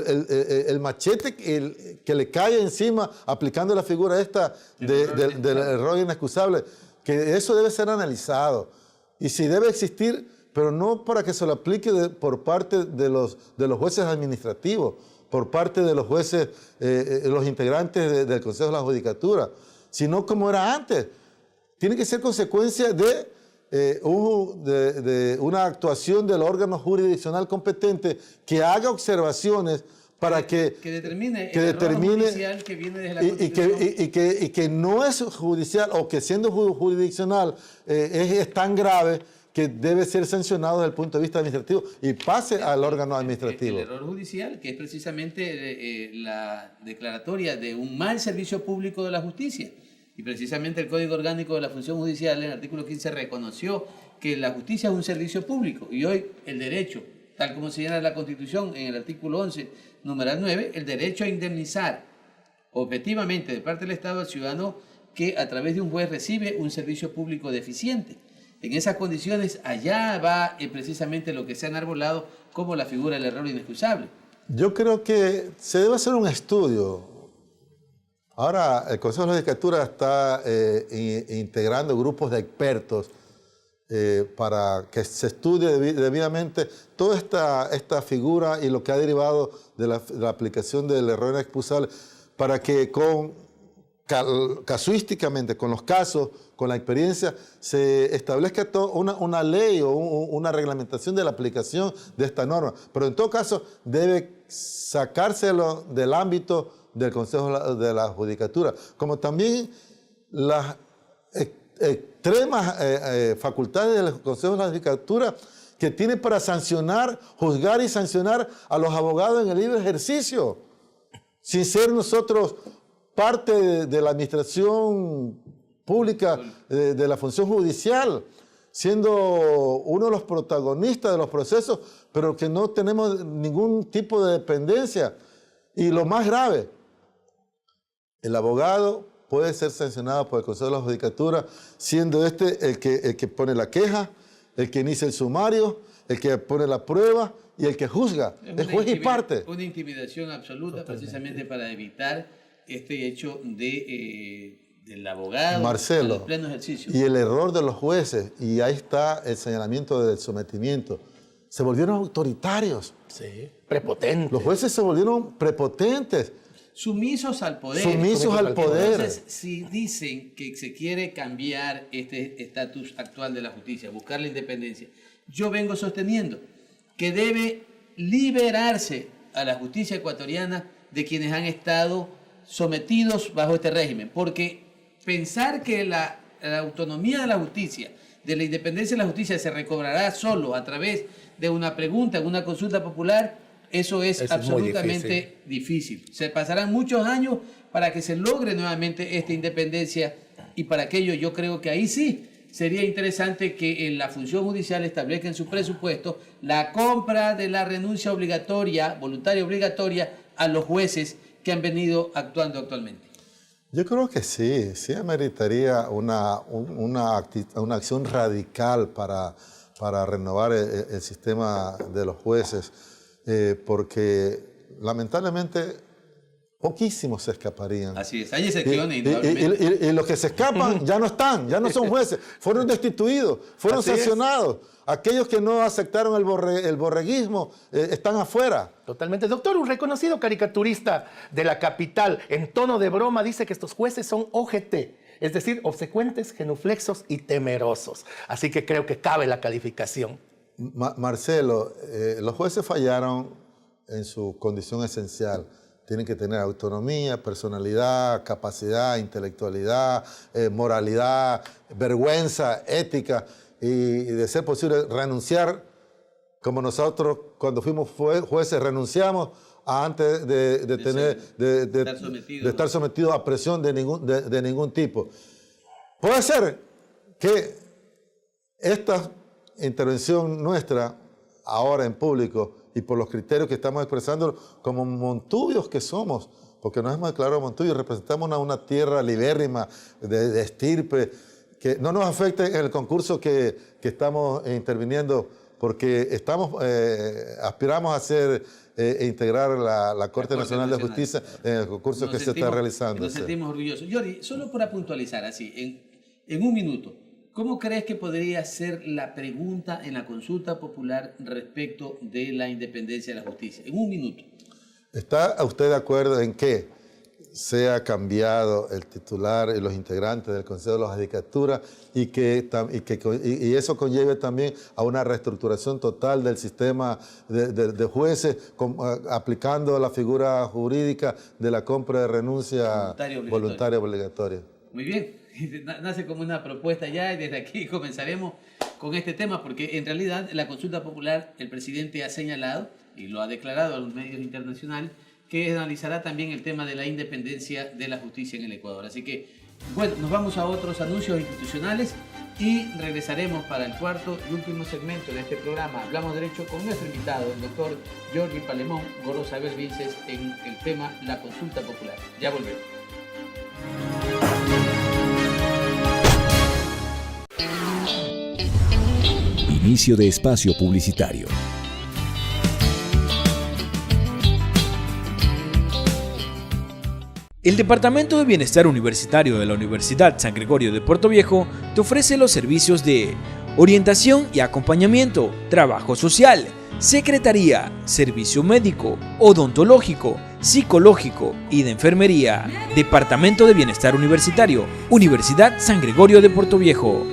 el machete que le cae encima aplicando la figura esta del error inexcusable, que eso debe ser analizado. Y si debe existir, pero no para que se lo aplique por parte de los jueces administrativos, por parte de los jueces, los integrantes del Consejo de la Judicatura, sino como era antes. Tiene que ser consecuencia de una actuación del órgano jurisdiccional competente que haga observaciones para que determine judicial que viene desde la Constitución. y que no es judicial, o que siendo jurisdiccional es tan grave que debe ser sancionado desde el punto de vista administrativo y pase al órgano administrativo. El error judicial, que es precisamente la declaratoria de un mal servicio público de la justicia. Y precisamente el Código Orgánico de la Función Judicial, en el artículo 15, reconoció que la justicia es un servicio público. Y hoy el derecho, tal como señala la Constitución en el artículo 11, numeral 9, el derecho a indemnizar objetivamente de parte del Estado al ciudadano que a través de un juez recibe un servicio público deficiente. En esas condiciones, allá va precisamente lo que se ha enarbolado como la figura del error inexcusable. Yo creo que se debe hacer un estudio. Ahora, el Consejo de la Judicatura está integrando grupos de expertos para que se estudie debidamente toda esta figura y lo que ha derivado de la aplicación del error inexcusable, para que con casuísticamente, con los casos, con la experiencia, se establezca una ley o una reglamentación de la aplicación de esta norma. Pero en todo caso debe sacárselo del ámbito del Consejo de la Judicatura, como también las extremas facultades del Consejo de la Judicatura que tiene para sancionar, juzgar y sancionar a los abogados en el libre ejercicio, sin ser nosotros parte de la administración pública, de la función judicial, siendo uno de los protagonistas de los procesos, pero que no tenemos ningún tipo de dependencia. Y lo más grave, el abogado puede ser sancionado por el Consejo de la Judicatura, siendo el que pone la queja, el que inicia el sumario, el que pone la prueba y el que juzga. Es juez y parte. Una intimidación absoluta. Totalmente. Precisamente para evitar este hecho del abogado, Marcelo, en pleno ejercicio. Y el error de los jueces, y ahí está el señalamiento del sometimiento, se volvieron autoritarios. Sí, prepotentes. Los jueces se volvieron prepotentes. Sumisos al poder. Sumisos al poder. Entonces, si dicen que se quiere cambiar este estatus actual de la justicia, buscar la independencia, yo vengo sosteniendo que debe liberarse a la justicia ecuatoriana de quienes han estado sometidos bajo este régimen, porque pensar que la autonomía de la justicia, de la independencia de la justicia se recobrará solo a través de una pregunta, en una consulta popular, eso es absolutamente difícil. Se pasarán muchos años para que se logre nuevamente esta independencia, y para aquello yo creo que ahí sí sería interesante que en la función judicial establezca en su presupuesto la compra de la renuncia obligatoria, voluntaria obligatoria, a los jueces que han venido actuando actualmente. Yo creo que sí ameritaría una acción radical para renovar el sistema de los jueces, porque lamentablemente poquísimos se escaparían. Así es, hay excepciones. Y los que se escapan ya no están, ya no son jueces, fueron destituidos, fueron sancionados. Aquellos que no aceptaron el borreguismo están afuera. Totalmente. Doctor, un reconocido caricaturista de la capital, en tono de broma, dice que estos jueces son OGT, es decir, obsecuentes, genuflexos y temerosos. Así que creo que cabe la calificación. Marcelo, los jueces fallaron en su condición esencial. Tienen que tener autonomía, personalidad, capacidad, intelectualidad, moralidad, vergüenza, ética, y de ser posible renunciar, como nosotros cuando fuimos jueces renunciamos antes de estar sometidos a presión de ningún tipo. Puede ser que esta intervención nuestra ahora en público, y por los criterios que estamos expresando como montubios que somos, porque nos hemos declarado montubios, representamos una tierra libérrima de estirpe, que no nos afecte en el concurso que estamos interviniendo, porque aspiramos a hacer integrar la Corte Nacional de Justicia en el concurso que se está realizando. Nos sentimos orgullosos. Jordi, solo para puntualizar así, en un minuto, ¿cómo crees que podría ser la pregunta en la consulta popular respecto de la independencia de la justicia? En un minuto. ¿Está usted de acuerdo en que sea cambiado el titular y los integrantes del Consejo de la Judicatura y eso conlleve también a una reestructuración total del sistema de jueces, aplicando la figura jurídica de la compra de renuncia voluntaria obligatoria? Muy bien. Nace como una propuesta ya, y desde aquí comenzaremos con este tema, porque en realidad la consulta popular, el presidente ha señalado y lo ha declarado a los medios internacionales, que analizará también el tema de la independencia de la justicia en el Ecuador. Así que, bueno, nos vamos a otros anuncios institucionales y regresaremos para el cuarto y último segmento de este programa. Hablamos Derecho con nuestro invitado, el doctor Jordi Palemón Gorosabel Vinces, en el tema La Consulta Popular. Ya volvemos. Inicio de espacio publicitario. El Departamento de Bienestar Universitario de la Universidad San Gregorio de Puerto Viejo te ofrece los servicios de orientación y acompañamiento, trabajo social, secretaría, servicio médico, odontológico, psicológico y de enfermería. Departamento de Bienestar Universitario, Universidad San Gregorio de Portoviejo.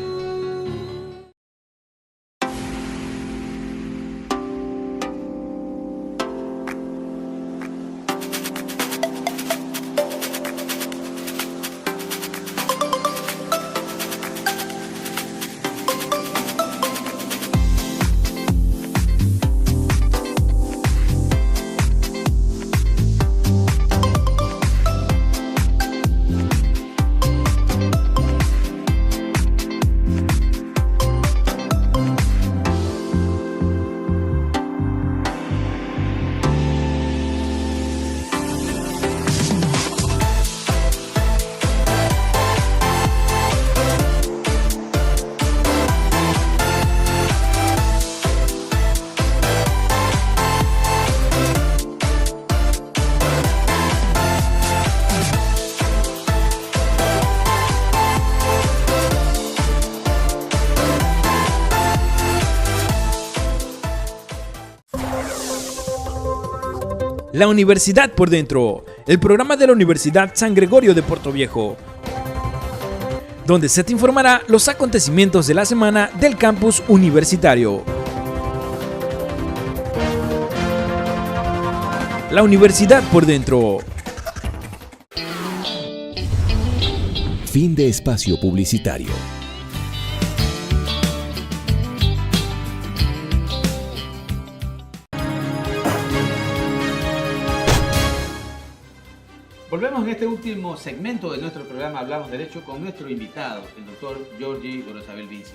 La Universidad por Dentro, el programa de la Universidad San Gregorio de Portoviejo, donde se te informará los acontecimientos de la semana del campus universitario. La Universidad por Dentro. Fin de espacio publicitario. Volvemos en este último segmento de nuestro programa Hablamos Derecho con nuestro invitado, el doctor Giorgi Gorosabel Vinci.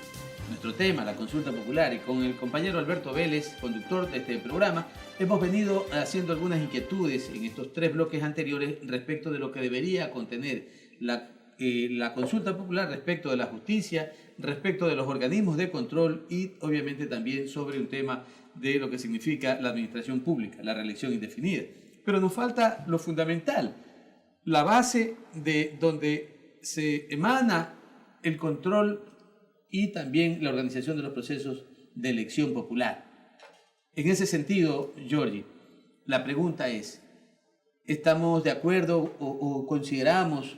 Nuestro tema, la consulta popular, y con el compañero Alberto Vélez, conductor de este programa, hemos venido haciendo algunas inquietudes en estos 3 bloques anteriores respecto de lo que debería contener la consulta popular respecto de la justicia, respecto de los organismos de control y obviamente también sobre un tema de lo que significa la administración pública, la reelección indefinida. Pero nos falta lo fundamental, la base de donde se emana el control y también la organización de los procesos de elección popular. En ese sentido, Giorgi, la pregunta es, ¿estamos de acuerdo o consideramos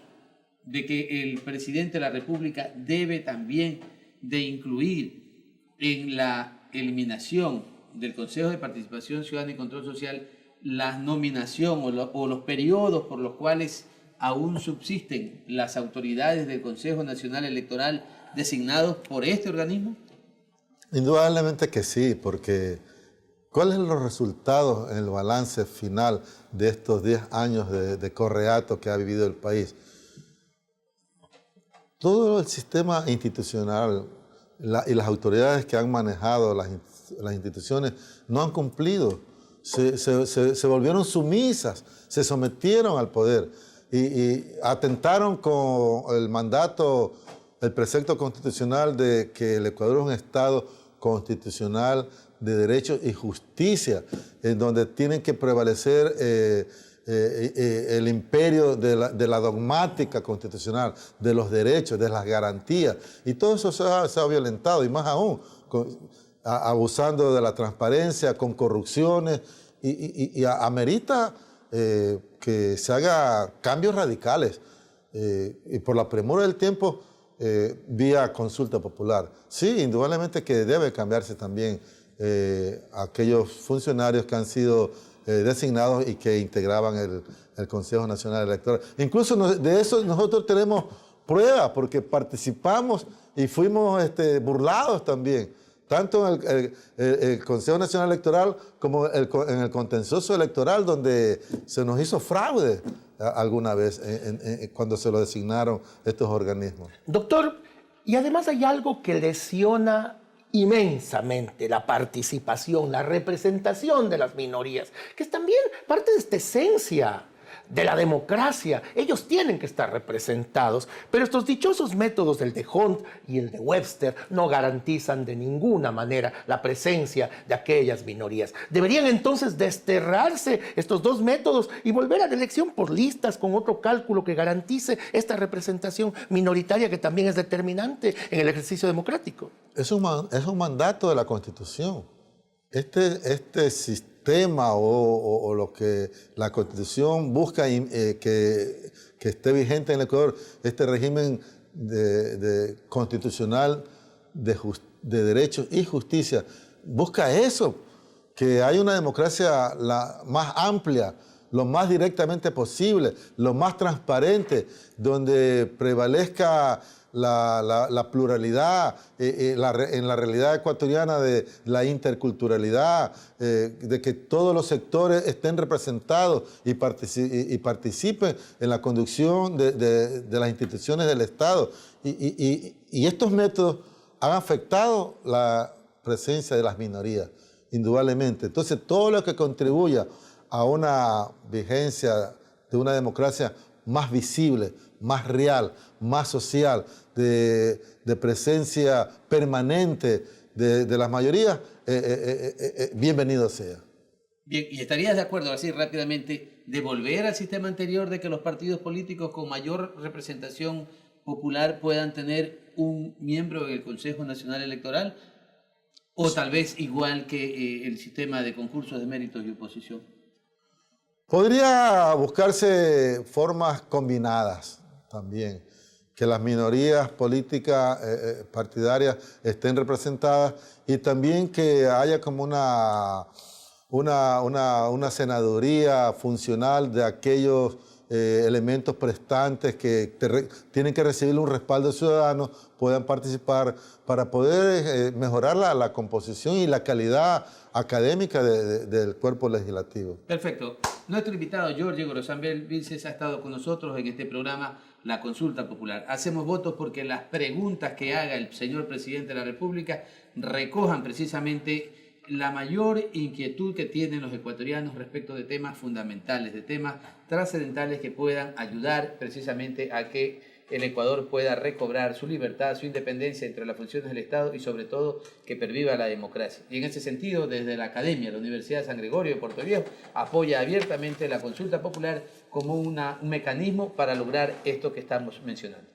de que el presidente de la República debe también de incluir en la eliminación del Consejo de Participación Ciudadana y Control Social la nominación o los periodos por los cuales aún subsisten las autoridades del Consejo Nacional Electoral designados por este organismo? Indudablemente que sí, porque ¿cuáles son los resultados en el balance final de estos 10 años de correato que ha vivido el país? Todo el sistema institucional y las autoridades que han manejado las instituciones no han cumplido. Se volvieron sumisas, se sometieron al poder y atentaron con el mandato, el precepto constitucional de que el Ecuador es un Estado constitucional de derecho y justicia, en donde tienen que prevalecer el imperio de la dogmática constitucional, de los derechos, de las garantías. Y todo eso se ha violentado, y más aún, abusando de la transparencia, con corrupciones, y amerita que se haga cambios radicales, y por la premura del tiempo, vía consulta popular. Sí, indudablemente que debe cambiarse también aquellos funcionarios que han sido designados y que integraban el Consejo Nacional Electoral. Incluso de eso nosotros tenemos pruebas, porque participamos y fuimos burlados también, tanto en el Consejo Nacional Electoral como en el contencioso electoral, donde se nos hizo fraude alguna vez cuando se lo designaron estos organismos. Doctor, y además hay algo que lesiona inmensamente la participación, la representación de las minorías, que es también parte de esta esencia de la democracia. Ellos tienen que estar representados, pero estos dichosos métodos, el de Hunt y el de Webster, no garantizan de ninguna manera la presencia de aquellas minorías. Deberían entonces desterrarse estos 2 métodos y volver a la elección por listas con otro cálculo que garantice esta representación minoritaria que también es determinante en el ejercicio democrático. Es un mandato de la Constitución. Este tema o lo que la Constitución busca que esté vigente en el Ecuador, este régimen constitucional de derechos y justicia, busca eso, que haya una democracia la más amplia, lo más directamente posible, lo más transparente, donde prevalezca la pluralidad, en la realidad ecuatoriana de la interculturalidad, de que todos los sectores estén representados y participen en la conducción de las instituciones del Estado. Y estos métodos han afectado la presencia de las minorías, indudablemente. Entonces, todo lo que contribuya a una vigencia de una democracia más visible, más real, más social, de presencia permanente de las mayorías, bienvenido sea. Bien, ¿y estarías de acuerdo, así rápidamente, de volver al sistema anterior de que los partidos políticos con mayor representación popular puedan tener un miembro en el Consejo Nacional Electoral? ¿O tal vez igual que el sistema de concursos de méritos y oposición? Podría buscarse formas combinadas también, que las minorías políticas partidarias estén representadas y también que haya como una senaduría funcional de aquellos elementos prestantes que tienen que recibir un respaldo ciudadano, puedan participar para poder mejorar la composición y la calidad académica del cuerpo legislativo. Perfecto. Nuestro invitado, Giorgi Gorosabel Vilches, ha estado con nosotros en este programa La Consulta Popular. Hacemos votos porque las preguntas que haga el señor presidente de la República recojan precisamente la mayor inquietud que tienen los ecuatorianos respecto de temas fundamentales, de temas trascendentales que puedan ayudar precisamente a que el Ecuador pueda recobrar su libertad, su independencia entre las funciones del Estado y sobre todo que perviva la democracia. Y en ese sentido, desde la Academia, la Universidad de San Gregorio de Puerto Viejo apoya abiertamente la consulta popular como un mecanismo para lograr esto que estamos mencionando.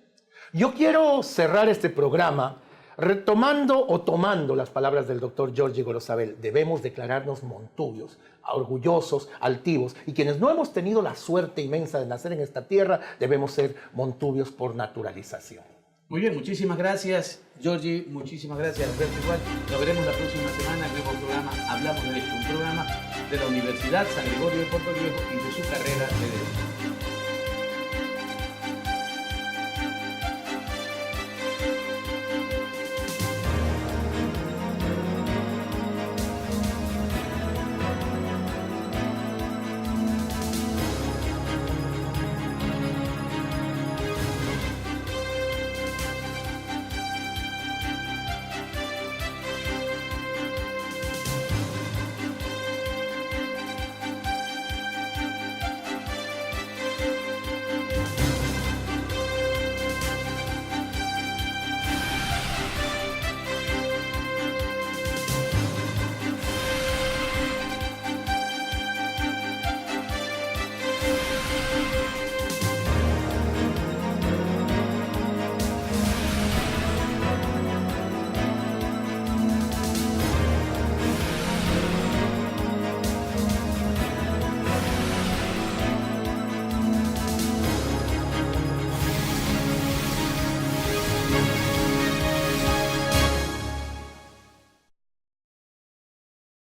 Yo quiero cerrar este programa retomando o tomando las palabras del doctor Giorgi Gorosabel. Debemos declararnos montubios, orgullosos, altivos, y quienes no hemos tenido la suerte inmensa de nacer en esta tierra, debemos ser montubios por naturalización. Muy bien, muchísimas gracias, Giorgi, muchísimas gracias, Alberto igual. Nos veremos la próxima semana en el nuevo programa Hablamos de Derecho, un programa de la Universidad San Gregorio de Puerto Viejo y de su carrera de Derecho.